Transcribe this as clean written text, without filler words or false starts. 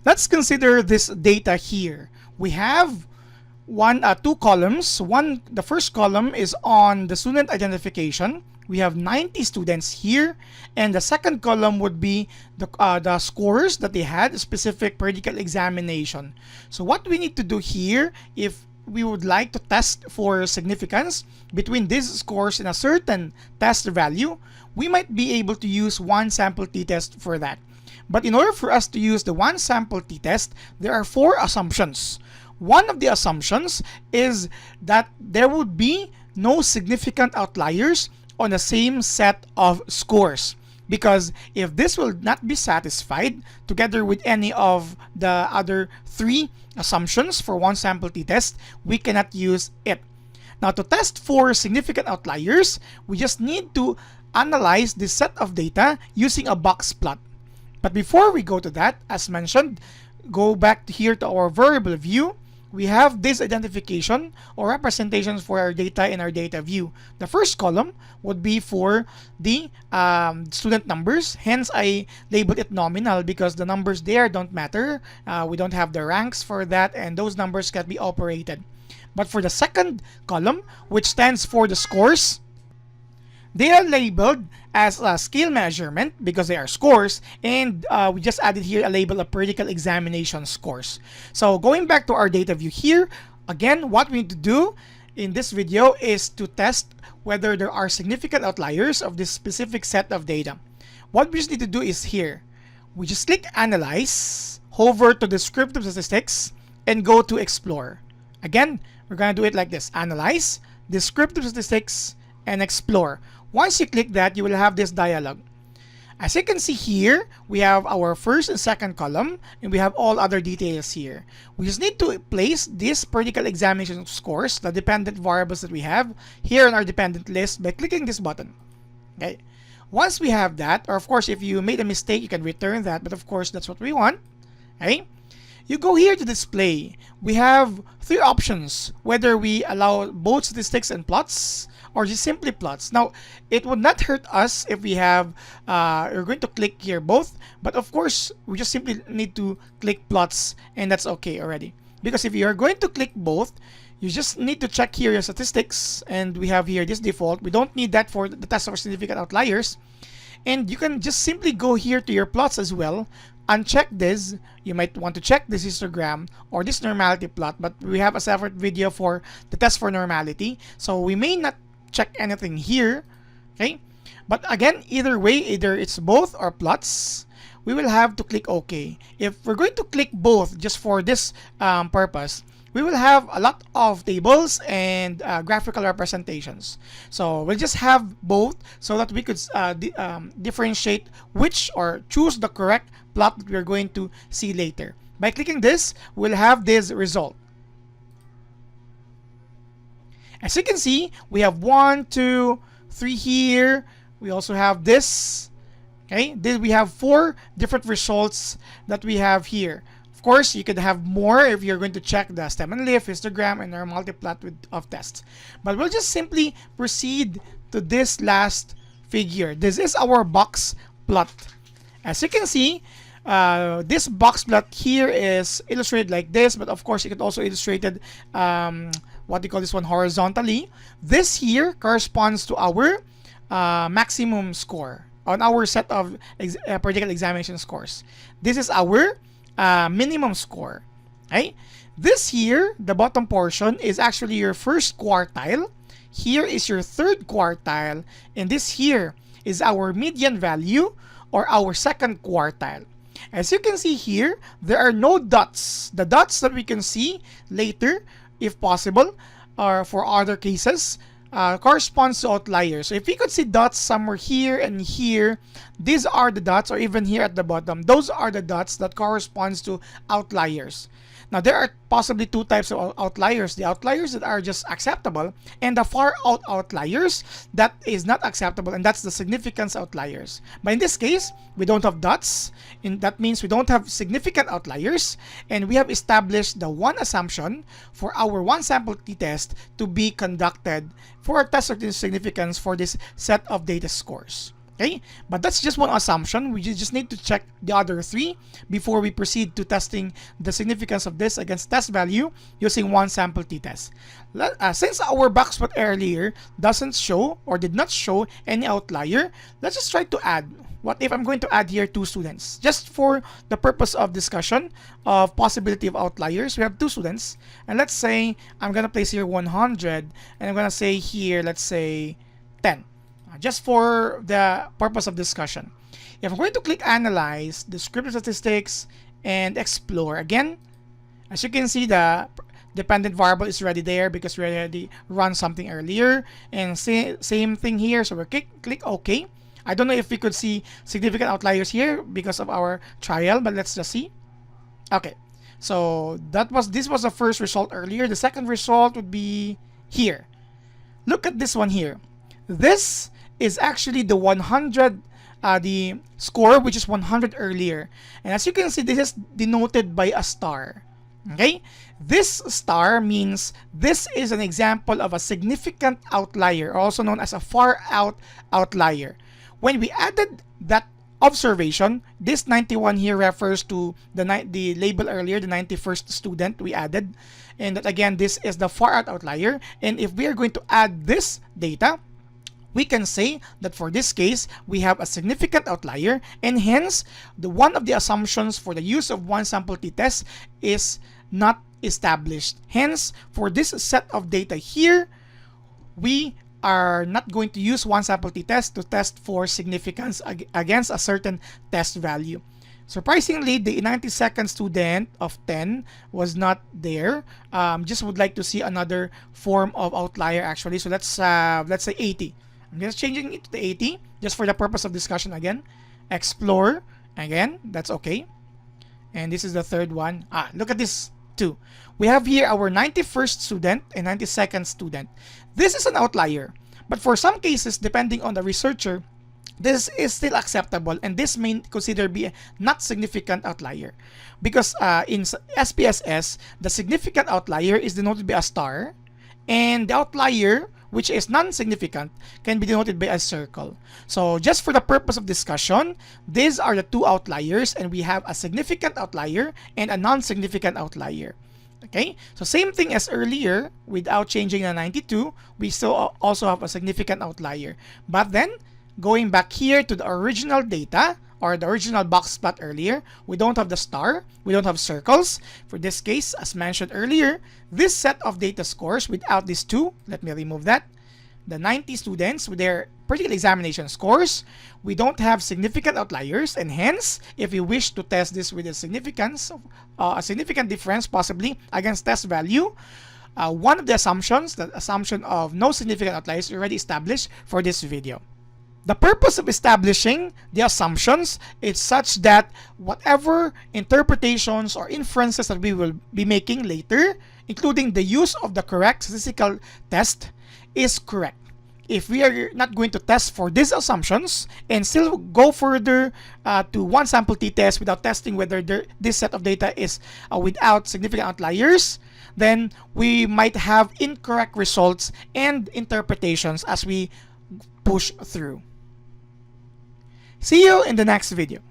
Let's consider this data here. We have two columns. The first column is on the student identification. We have 90 students here, and the second column would be the scores that they had a specific periodical examination. So what we need to do here, if we would like to test for significance between these scores in a certain test value, we might be able to use one sample t-test for that. But in order for us to use the one sample t-test, there are 4 assumptions. One of the assumptions is that there would be no significant outliers on the same set of scores, because if this will not be satisfied together with any of the other 3 assumptions for one sample t-test, we cannot use it. Now, to test for significant outliers, we just need to analyze this set of data using a box plot. But before we go to that, as mentioned, go back here to our variable view. We have this identification or representations for our data in our data view. The first column would be for the student numbers. Hence, I labeled it nominal because the numbers there don't matter. We don't have the ranks for that, and those numbers can be operated. But for the second column, which stands for the scores, they are labeled as a scale measurement because they are scores, and we just added here a label of periodical examination scores. So going back to our data view here, again, what we need to do in this video is to test whether there are significant outliers of this specific set of data. What we just need to do is here, we just click Analyze, hover to Descriptive Statistics, and go to Explore. Again, we're going to do it like this: Analyze, Descriptive Statistics, and Explore. Once you click that, you will have this dialog. As you can see here, we have our first and second column, and we have all other details here. We just need to place these periodical examination scores, the dependent variables that we have, here on our dependent list by clicking this button. Okay. Once we have that, or of course, if you made a mistake, you can return that, but of course, that's what we want. Okay. You go here to display. We have 3 options, whether we allow both statistics and plots, or just simply plots. Now, it would not hurt us if we have, you're going to click here both, but of course, we just simply need to click plots, and that's okay already. Because if you're going to click both, you just need to check here your statistics, and we have here this default. We don't need that for the test of significant outliers. And you can just simply go here to your plots as well, uncheck this. You might want to check this histogram or this normality plot, but we have a separate video for the test for normality, so we may not check anything here. Okay, but again, either way, either it's both or plots, we will have to click OK. If we're going to click both just for this purpose, we will have a lot of tables and graphical representations. So we'll just have both so that we could differentiate which or choose the correct plot that we're going to see later. By clicking this, we'll have this result. As you can see, we have 1, 2, 3 here. We also have this. Okay, then we have 4 different results that we have here. Of course, you could have more if you're going to check the stem and leaf, histogram, and our multiplot of tests. But we'll just simply proceed to this last figure. This is our box plot. As you can see, this box plot here is illustrated like this, but of course, you could also illustrate it, what do you call this one, horizontally. This here corresponds to our maximum score on our set of periodical examination scores. This is our minimum score. Okay? This here, the bottom portion, is actually your first quartile. Here is your third quartile, and this here is our median value or our second quartile. As you can see here, there are no dots. The dots that we can see later, if possible, or for other cases, corresponds to outliers. So if we could see dots somewhere here and here, these are the dots, or even here at the bottom, those are the dots that corresponds to outliers. Now, there are possibly 2 types of outliers: the outliers that are just acceptable, and the far out outliers that is not acceptable, and that's the significance outliers. But in this case, we don't have dots, and that means we don't have significant outliers, and we have established the one assumption for our one sample t-test to be conducted for a test of significance for this set of data scores. Okay, but that's just one assumption. We just need to check the other three before we proceed to testing the significance of this against test value using one sample t-test. Since our box plot earlier doesn't show or did not show any outlier, let's just try to add. What if I'm going to add here 2 students? Just for the purpose of discussion of possibility of outliers, we have 2 students. And let's say I'm going to place here 100 and I'm going to say here, let's say 10. Just for the purpose of discussion. If I'm going to click Analyze, Descriptive Statistics, and Explore, again, as you can see, the dependent variable is already there because we already run something earlier. And same thing here, so we click OK. I don't know if we could see significant outliers here because of our trial, but let's just see. Okay, so this was the first result earlier. The second result would be here. Look at this one here. This is actually the 100, the score, which is 100 earlier. And as you can see, this is denoted by a star. Okay? This star means this is an example of a significant outlier, also known as a far out outlier. When we added that observation, this 91 here refers to the label earlier, the 91st student we added. And that again, this is the far out outlier. And if we are going to add this data, we can say that for this case, we have a significant outlier, and hence, one of the assumptions for the use of one sample t-test is not established. Hence, for this set of data here, we are not going to use one sample t-test to test for significance against a certain test value. Surprisingly, the 92nd student of 10 was not there. Just would like to see another form of outlier actually. So let's say 80. I'm just changing it to the 80 just for the purpose of discussion again. Explore again, that's okay. And this is the third one. Look at this too. We have here our 91st student and 92nd student. This is an outlier, but for some cases, depending on the researcher, this is still acceptable, and this may consider be a not significant outlier because in SPSS, the significant outlier is denoted by a star, and the outlier, which is non-significant, can be denoted by a circle. So just for the purpose of discussion, these are the 2 outliers, and we have a significant outlier and a non-significant outlier. Okay, so same thing as earlier, without changing the 92, we still also have a significant outlier. But then, going back here to the original data, or the original box plot earlier, we don't have the star, we don't have circles. For this case, as mentioned earlier, this set of data scores without these 2, let me remove that, the 90 students with their particular examination scores, we don't have significant outliers, and hence, if you wish to test this with a significance, a significant difference possibly against test value, one of the assumptions, the assumption of no significant outliers, is already established for this video. The purpose of establishing the assumptions is such that whatever interpretations or inferences that we will be making later, including the use of the correct statistical test, is correct. If we are not going to test for these assumptions and still go further to one sample t-test without testing whether this set of data is without significant outliers, then we might have incorrect results and interpretations as we push through. See you in the next video.